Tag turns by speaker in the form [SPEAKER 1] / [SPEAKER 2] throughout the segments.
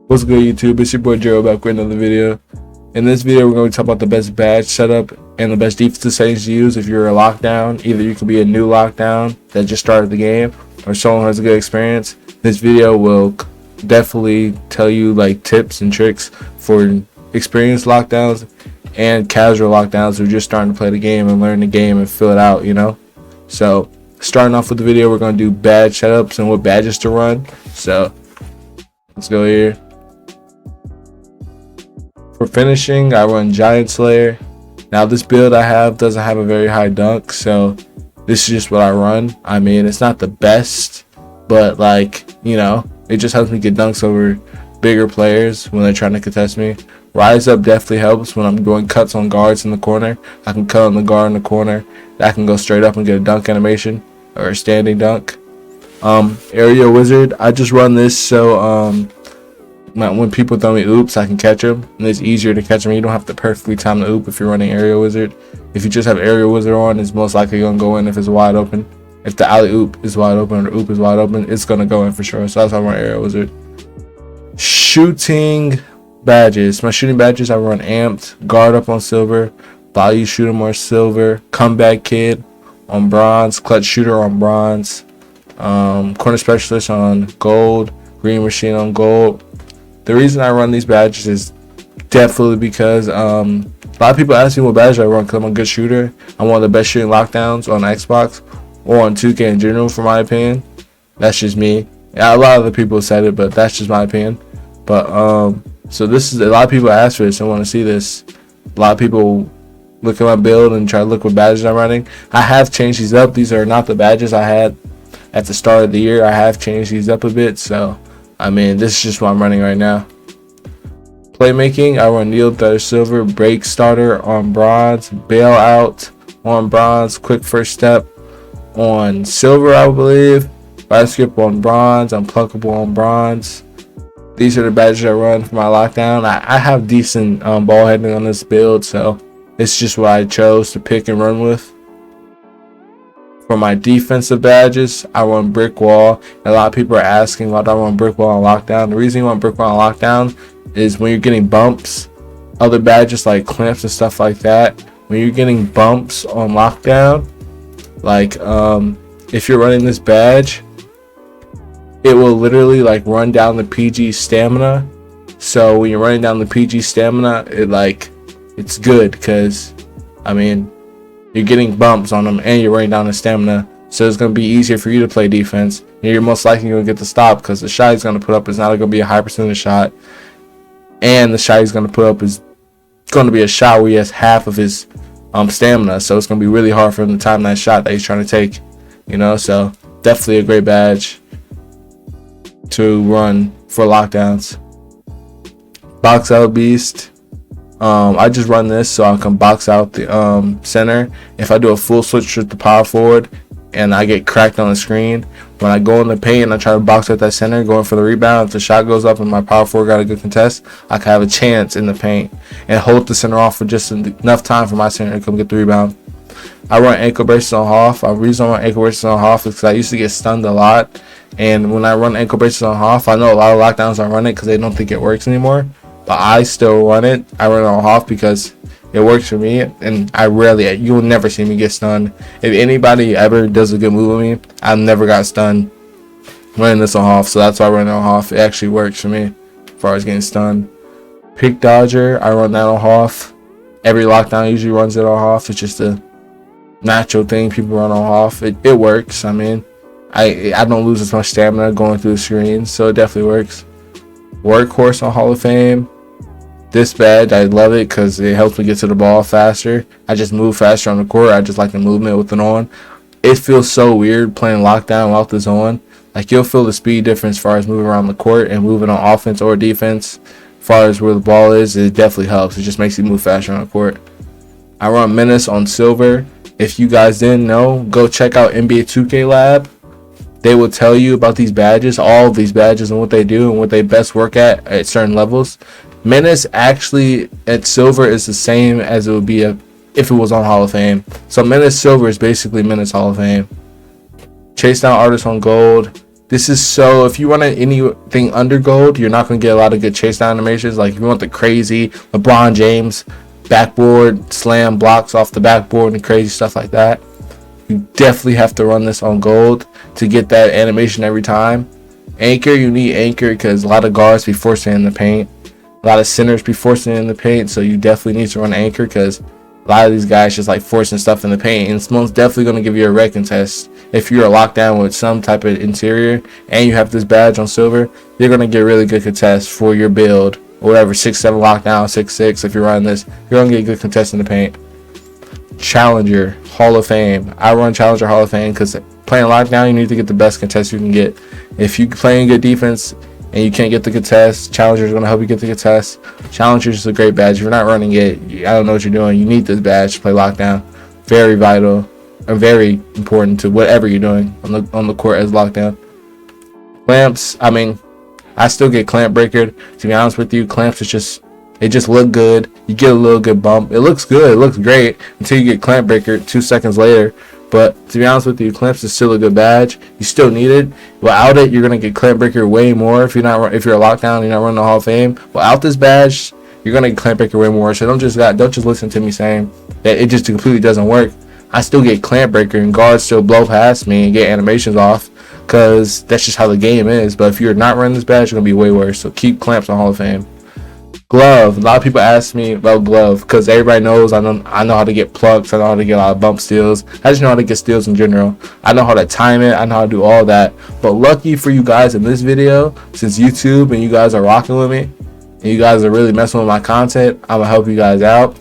[SPEAKER 1] What's good, YouTube? It's your boy Jero back with another video. In this video, we're going to talk about the best badge setup and the best defensive settings to use if you're a lockdown. Either you could be a new lockdown that just started the game, or someone who has a good experience. This video will definitely tell you like tips and tricks for experienced lockdowns and casual lockdowns who are just starting to play the game and learn the game and fill it out, you know. So starting off with the video, we're going to do badge setups and what badges to run. So let's go here. For finishing, I run Giant Slayer. Now this build I have doesn't have a very high dunk, so this is just what I run. I mean, it's not the best, but like, you know, it just helps me get dunks over bigger players when they're trying to contest me. Rise Up definitely helps when I'm doing cuts on guards in the corner. I can cut on the guard in the corner. I can go straight up and get a dunk animation or a standing dunk. Aerial Wizard, I just run this so when people throw me oops, I can catch them, and it's easier to catch them. You don't have to perfectly time the oop if you're running Aerial Wizard. If you just have Aerial Wizard on, it's most likely gonna go in if it's wide open. If the alley oop is wide open or the oop is wide open, it's gonna go in for sure. So that's why I run Aerial Wizard. Shooting badges. My shooting badges, I run Amped, Guard Up on Silver, Value Shooter more Silver, Comeback Kid on Bronze, Clutch Shooter on Bronze, Corner Specialist on Gold, Green Machine on Gold. The reason I run these badges is definitely because a lot of people ask me what badge I run because I'm a good shooter. I'm one of the best shooting lockdowns on Xbox or on 2K in general, for my opinion. That's just me. Yeah, a lot of the people said it, but that's just my opinion. But so this is, a lot of people ask for this and want to see this. A lot of people look at my build and try to look what badges I'm running. I have changed these up. These are not the badges I had at the start of the year. I have changed these up a bit, so I mean, this is just what I'm running right now. Playmaking, I run Needle Threader Silver, Break Starter on Bronze, Bailout on Bronze, Quick First Step on Silver, I believe, Fire Skip on Bronze, Unpluckable on Bronze. These are the badges I run for my lockdown. I have decent ball heading on this build, so it's just what I chose to pick and run with. For my defensive badges, I run Brick Wall. A lot of people are asking why do I run Brick Wall on lockdown. The reason you want Brick Wall on lockdown is when you're getting bumps, other badges like clamps and stuff like that, when you're getting bumps on lockdown, like if you're running this badge, it will literally like run down the PG stamina. So when you're running down the PG stamina, it's good because, I mean, you're getting bumps on them and you're running down the stamina, so it's going to be easier for you to play defense, and you're most likely going to get the stop because the shot he's going to put up is not going to be a high percentage shot, and the shot he's going to put up is going to be a shot where he has half of his stamina, so it's going to be really hard for him to time that shot that he's trying to take, you know. So definitely a great badge to run for lockdowns. Box Out Beast, I just run this so I can box out the center. If I do a full switch with the power forward and I get cracked on the screen, when I go in the paint and I try to box out that center going for the rebound, if the shot goes up and my power forward got a good contest, I can have a chance in the paint and hold the center off for just enough time for my center to come get the rebound. I run ankle braces on Hoff. The reason I run ankle braces on Hoff is because I used to get stunned a lot, and when I run ankle braces on Hoff, I know a lot of lockdowns I run it because they don't think it works anymore. But I still run it. I run it on Hoff because it works for me, and you will never see me get stunned. If anybody ever does a good move with me, I've never got stunned running this on Hoff, so that's why I run it on Hoff. It actually works for me as far as getting stunned. Pick Dodger, I run that on Hoff. Every lockdown usually runs it on Hoff. It's just a natural thing people run on Hoff. It works. I mean, I don't lose as much stamina going through the screen, so it definitely works. Workhorse on Hall of Fame. This badge, I love it because it helps me get to the ball faster. I just move faster on the court. I just like the movement with it on. It feels so weird playing lockdown without this on. Like, you'll feel the speed difference as far as moving around the court and moving on offense or defense. As far as where the ball is, it definitely helps. It just makes you move faster on the court. I run Menace on Silver. If you guys didn't know, go check out NBA2K Lab. They will tell you about these badges, all of these badges, and what they do and what they best work at certain levels. Menace actually at Silver is the same as it would be if it was on Hall of Fame. So Menace Silver is basically Menace Hall of Fame. Chase Down Artist on Gold. This is so, if you want anything under gold, you're not going to get a lot of good chase down animations. Like if you want the crazy LeBron James backboard slam blocks off the backboard and crazy stuff like that, you definitely have to run this on gold to get that animation every time. Anchor, you need anchor because a lot of guards be forcing in the paint. A lot of centers be forcing in the paint, so you definitely need to run anchor because a lot of these guys just like forcing stuff in the paint, and it's most definitely going to give you a red contest. If you're locked down with some type of interior and you have this badge on silver, you're going to get really good contests for your build or whatever. 6-7 lockdown, 6-6. If you're running this, you're going to get good contests in the paint. Challenger Hall of Fame. I run Challenger Hall of Fame because playing lockdown, you need to get the best contest you can get. If you playing good defense and you can't get the contest, Challenger is going to help you get the contest. Challenger is a great badge. If you're not running it, I don't know what you're doing. You need this badge to play lockdown. Very vital and very important to whatever you're doing on the court as lockdown. Clamps, I mean, I still get clamp breaker. To be honest with you, clamps is just, it just look good. You get a little good bump. It looks good. It looks great until you get clamp breaker 2 seconds later. But to be honest with you, clamps is still a good badge. You still need it. Without it, you're gonna get clamp breaker way more. If you're a lockdown, you're not running the Hall of Fame. Without this badge, you're gonna get clamp breaker way more. So don't just listen to me saying that it just completely doesn't work. I still get clamp breaker and guards still blow past me and get animations off because that's just how the game is. But if you're not running this badge, you're gonna be way worse. So keep clamps on Hall of Fame. Glove. A lot of people ask me about glove because everybody knows I know how to get plucks. I know how to get a lot of bump steals. I just know how to get steals in general. I know how to time it. I know how to do all that. But lucky for you guys in this video, since YouTube and you guys are rocking with me and you guys are really messing with my content, I'm gonna help you guys out.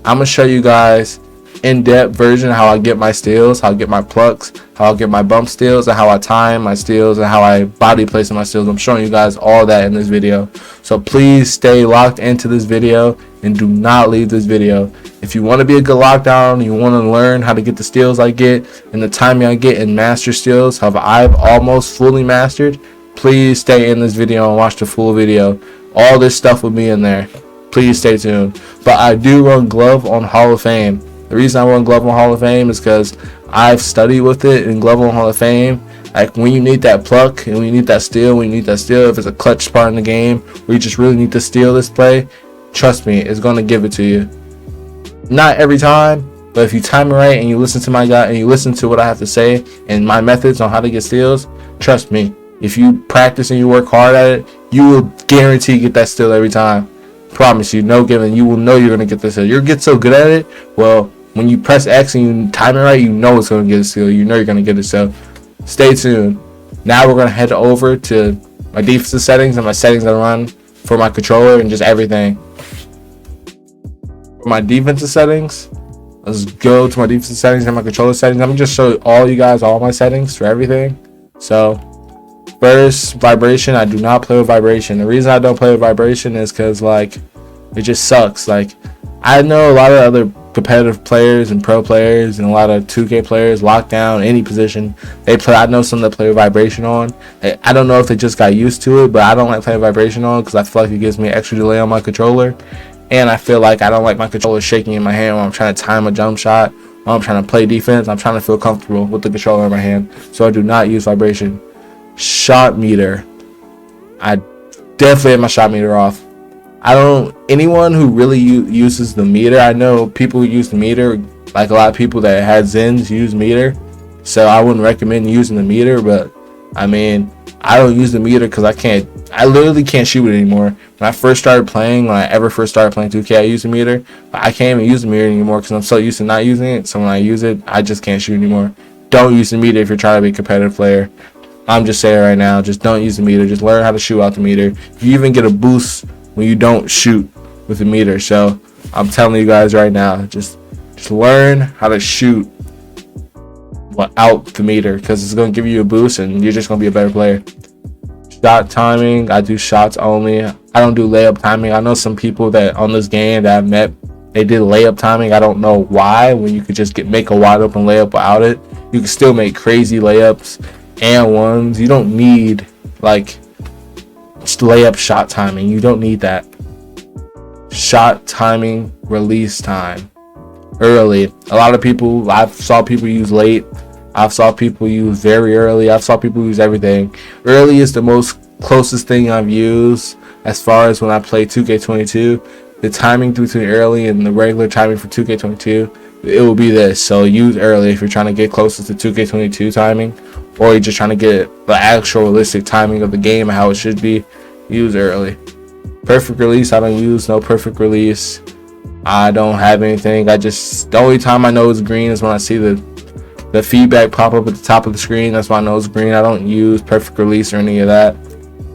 [SPEAKER 1] I'm gonna show you guys in-depth version of how I get my steals, how I get my plucks, how I get my bump steals, and how I time my steals, and how I body place in my steals. I'm showing you guys all that in this video. So please stay locked into this video and do not leave this video. If you want to be a good lockdown, you want to learn how to get the steals I get and the timing I get and master steals, how I've almost fully mastered, please stay in this video and watch the full video. All this stuff will be in there. Please stay tuned. But I do run glove on Hall of Fame. The reason I run glove on Hall of Fame is because I've studied with it in glove on Hall of Fame. Like when you need that pluck and when you need that steal, if it's a clutch part in the game where you just really need to steal this play, trust me, it's going to give it to you. Not every time, but if you time it right and you listen to my guy and you listen to what I have to say and my methods on how to get steals, trust me, if you practice and you work hard at it, you will guarantee get that steal every time. Promise you, no giving. You will know you're going to get this steal. You'll get so good at it, well, when you press X and you time it right, you know it's going to get a steal. You know you're going to get it. So stay tuned. Now we're going to head over to my defensive settings and my settings I run for my controller and just everything. For my defensive settings, let's go to my defensive settings and my controller settings. I'm going to just show all you guys all my settings for everything. So first, vibration. I do not play with vibration. The reason I don't play with vibration is because like it just sucks. Like I know a lot of other competitive players and pro players and a lot of 2K players, lockdown, any position they play. I know some that play with vibration on. I don't know if they just got used to it, but I don't like playing vibration on because I feel like it gives me extra delay on my controller, and I feel like I don't like my controller shaking in my hand when I'm trying to time a jump shot, when I'm trying to play defense. I'm trying to feel comfortable with the controller in my hand, so I do not use vibration. Shot meter. I definitely have my shot meter off. Anyone who really uses the meter, I know people who use the meter, like a lot of people that had Zens use meter, so I wouldn't recommend using the meter. But I mean, I don't use the meter because I literally can't shoot it anymore. When I first started playing, when I first started playing 2K, I used the meter, but I can't even use the meter anymore because I'm so used to not using it. So when I use it, I just can't shoot anymore. Don't use the meter if you're trying to be a competitive player. I'm just saying right now, just don't use the meter. Just learn how to shoot out the meter. You even get a boost when you don't shoot with the meter. So I'm telling you guys right now, just learn how to shoot without the meter because it's going to give you a boost and you're just going to be a better player. Shot timing, I do shots only. I don't do layup timing. I know some people that on this game that I've met, they did layup timing. I don't know why, when you could just make a wide open layup without it. You can still make crazy layups and ones. You don't need like just layup shot timing. You don't need that. Shot timing, release time, early. A lot of people, I saw people use late. I've saw people use very early. I've saw people use everything. Early is the most closest thing I've used as far as when I play 2K22. The timing between early and the regular timing for 2K22, it will be this. So use early if you're trying to get closest to 2K22 timing, or you're just trying to get the actual realistic timing of the game and how it should be. Use early. Perfect release, I don't use no perfect release. I don't have anything. The only time I know it's green is when I see the feedback pop up at the top of the screen. That's why I know it's green. I don't use perfect release or any of that.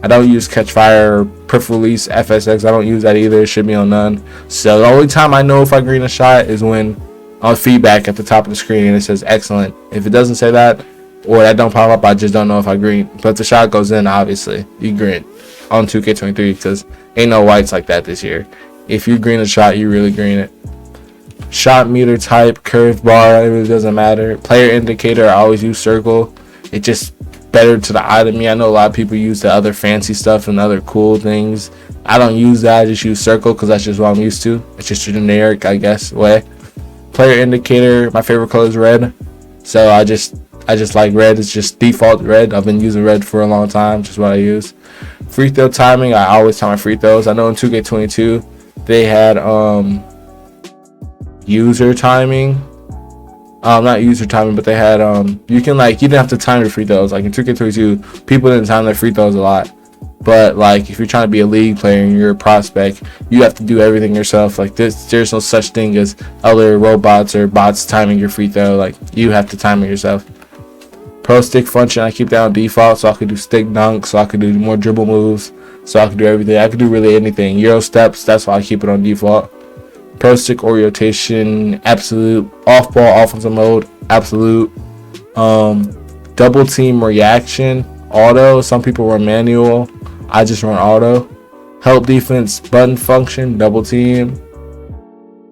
[SPEAKER 1] I don't use catch fire or perfect release FSX. I don't use that either. It should be on none. So the only time I know if I green a shot is when on feedback at the top of the screen and it says excellent. If it doesn't say that or that don't pop up, I just don't know if I green. But if the shot goes in, obviously you green on 2K23 because ain't no whites like that this year. If you green a shot, you really green it. Shot meter type, curved bar, it really doesn't matter. Player indicator, I always use circle. It just better to the eye to me. I know a lot of people use the other fancy stuff and other cool things. I don't use that. I just use circle because that's just what I'm used to. It's just a generic, I guess, way. Player indicator, my favorite color is red. So I just like red. It's just default red. I've been using red for a long time, just what I use. Free throw timing, I always time my free throws. I know in 2K22 they had user timing. Not user timing, but they had you didn't have to time your free throws. Like in 2K22, people didn't time their free throws a lot. But like if you're trying to be a league player and you're a prospect, you have to do everything yourself. Like there's no such thing as other robots or bots timing your free throw. Like you have to time it yourself. Pro stick function, I keep that on default so I can do stick dunk, so I can do more dribble moves, so I can do everything. I can do really anything. Euro steps, that's why I keep it on default. Pro stick orientation, absolute. Off ball offensive mode, absolute. Double team reaction, auto. Some people run manual. I just run auto. Help defense button function, double team.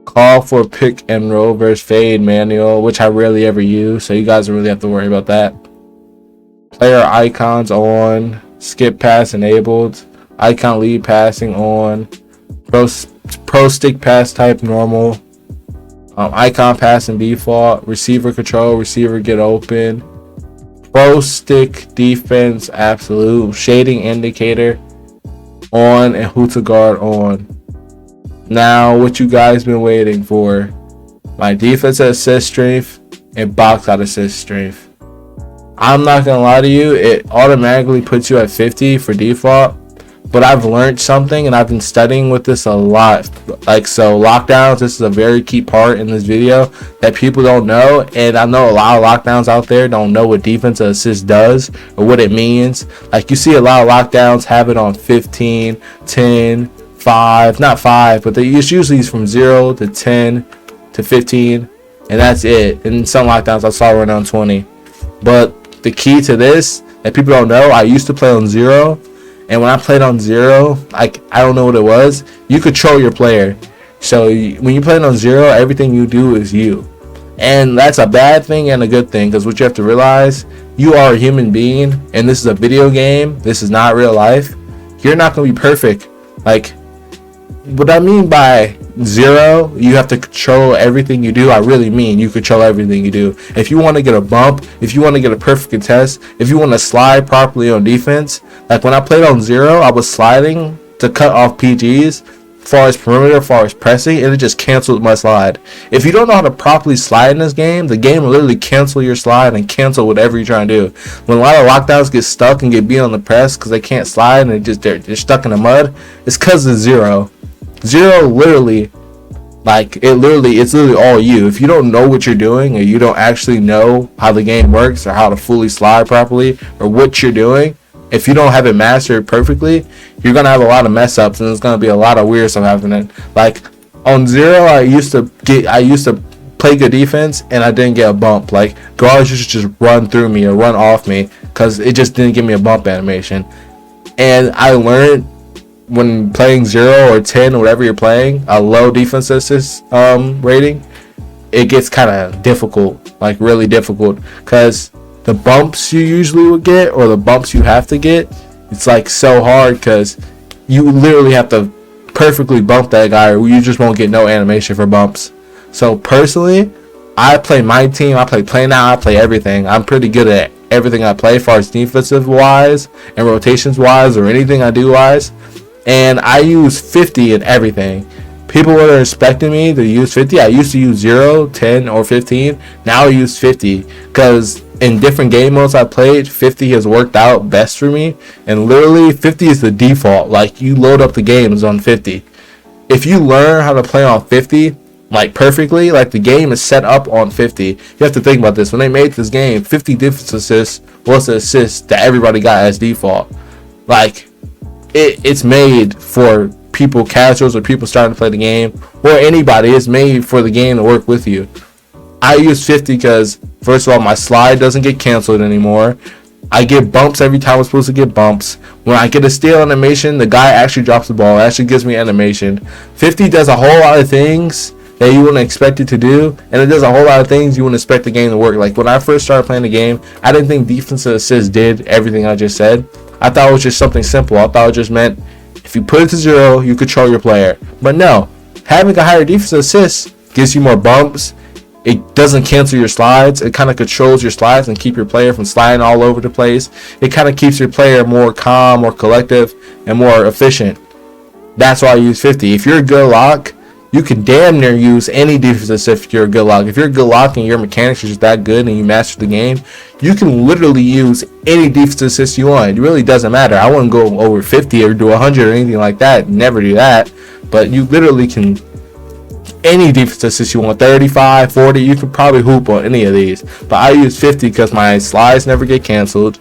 [SPEAKER 1] Call for pick and roll versus fade, manual, which I rarely ever use, so you guys don't really have to worry about that. Player icons on. Skip pass enabled. Icon lead passing on. Pro stick pass type normal. Icon passing default. Receiver control. Receiver get open. Pro stick defense absolute. Shading indicator on and who to guard on. Now what you guys been waiting for. My defensive assist strength and box out assist strength. I'm not gonna lie to you, it automatically puts you at 50 for default. But I've learned something and I've been studying with this a lot. So lockdowns, this is a very key part in this video that people don't know. And I know a lot of lockdowns out there don't know what defensive assist does or what it means. Like you see a lot of lockdowns have it on 15, 10, 5, not 5, but it's usually from 0 to 10 to 15. And that's it. And some lockdowns I saw run on 20. But the key to this that people don't know, I used to play on 0. And when I played on 0, I don't know what it was. You control your player. So when you play on 0, everything you do is you. And that's a bad thing and a good thing. Because what you have to realize, you are a human being. And this is a video game. This is not real life. You're not going to be perfect. Like, what I mean by 0, you have to control everything you do. I really mean you control everything you do. If you want to get a bump, if you want to get a perfect contest, if you want to slide properly on defense, like when I played on 0, I was sliding to cut off PGs, far as perimeter, far as pressing, and it just canceled my slide. If you don't know how to properly slide in this game, the game will literally cancel your slide and cancel whatever you're trying to do. When a lot of lockdowns get stuck and get beat on the press because they can't slide and they're stuck in the mud, it's because of 0. 0 literally, it's literally all you. If you don't know what you're doing or you don't actually know how the game works or how to fully slide properly or what you're doing, if you don't have it mastered perfectly, you're going to have a lot of mess ups and there's going to be a lot of weird stuff happening. Like on 0, I used to play good defense and I didn't get a bump. Like guards used to just run through me or run off me because it just didn't give me a bump animation. And I learned when playing 0 or 10 or whatever you're playing, a low defense assist rating, it gets kind of difficult, like really difficult, because the bumps you usually would get or the bumps you have to get, it's like so hard because you literally have to perfectly bump that guy or you just won't get no animation for bumps. So personally, I play my team. I play play now. I play everything. I'm pretty good at everything I play, as far as defensive wise and rotations wise, or anything I do wise. And I use 50 in everything. People were expecting me to use 50. I used to use 0, 10, or 15. Now I use 50 because in different game modes I played, 50 has worked out best for me. And literally 50 is the default. Like, you load up the games on 50. If you learn how to play on 50, like perfectly, like the game is set up on 50. You have to think about this. When they made this game, 50 defense assists was the assist that everybody got as default. Like, it's made for people, casuals, or people starting to play the game, or anybody. It's made for the game to work with you. I use 50 because, first of all, my slide doesn't get canceled anymore. I get bumps every time I'm supposed to get bumps. When I get a steal animation, the guy actually drops the ball. It actually gives me animation. 50 does a whole lot of things that you wouldn't expect it to do, and it does a whole lot of things you wouldn't expect the game to work. Like, when I first started playing the game, I didn't think defensive assists did everything I just said. I thought it was just something simple. I thought it just meant if you put it to 0, you control your player. But no, having a higher defensive assist gives you more bumps. It doesn't cancel your slides. It kind of controls your slides and keep your player from sliding all over the place. It kind of keeps your player more calm, more collective, and more efficient. That's why I use 50. If you're a good lock, you can damn near use any defensive assist if you're a good lock. If you're a good lock and your mechanics are just that good and you master the game, you can literally use any defensive assist you want. It really doesn't matter. I wouldn't go over 50 or do 100 or anything like that. Never do that. But you literally can, any defensive assist you want, 35, 40, you could probably hoop on any of these. But I use 50 because my slides never get canceled.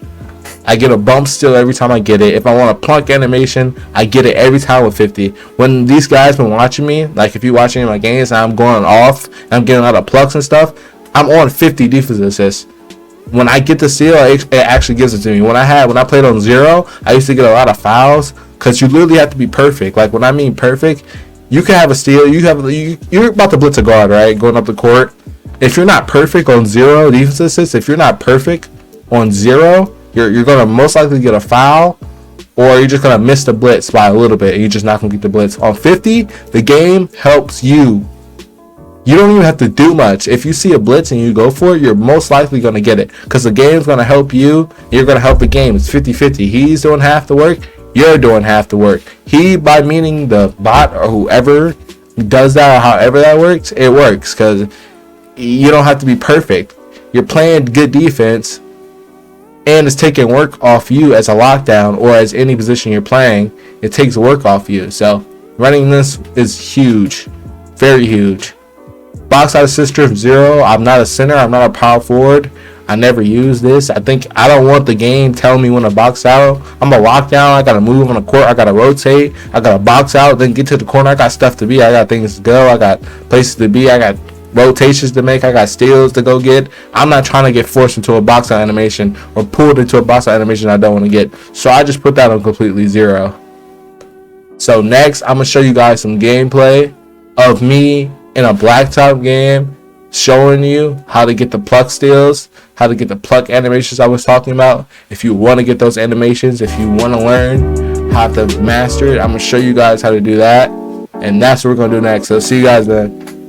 [SPEAKER 1] I get a bump still every time I get it. If I want a plunk animation, I get it every time with 50. When these guys been watching me, like if you watching my games and I'm going off and I'm getting a lot of plucks and stuff, I'm on 50 defensive assists. When I get the steal, it actually gives it to me. When I played on 0, I used to get a lot of fouls because you literally have to be perfect. Like, when I mean perfect, you can have a steal. You're about to blitz a guard, right? Going up the court. If you're not perfect on 0 defensive assists, if you're not perfect on 0, you're going to most likely get a foul, or you're just going to miss the blitz by a little bit, and you're just not going to get the blitz. On 50, the game helps you. You don't even have to do much. If you see a blitz and you go for it, you're most likely going to get it, because the game's going to help you, and you're going to help the game. It's 50-50. He's doing half the work, you're doing half the work. He, by meaning the bot or whoever does that, or however that works, it works, because you don't have to be perfect. You're playing good defense, and it's taking work off you as a lockdown or as any position you're playing. It takes work off you. So running this is huge, very huge. Box out assist drift 0. I'm not a center. I'm not a power forward. I never use this. I don't want the game telling me when to box out. I'm a lockdown. I gotta move on the court. I gotta rotate. I gotta box out. Then get to the corner. I got stuff to be. I got things to go. I got places to be. I got rotations to make. I got steals to go get. I'm not trying to get forced into a box out animation or pulled into a box out animation I don't want to get. So I just put that on completely 0. So next, I'm gonna show you guys some gameplay of me in a blacktop game, showing you how to get the pluck steals, how to get the pluck animations I was talking about. If you want to get those animations, if you want to learn how to master it, I'm gonna show you guys how to do that, and that's what we're gonna do next. So see you guys then.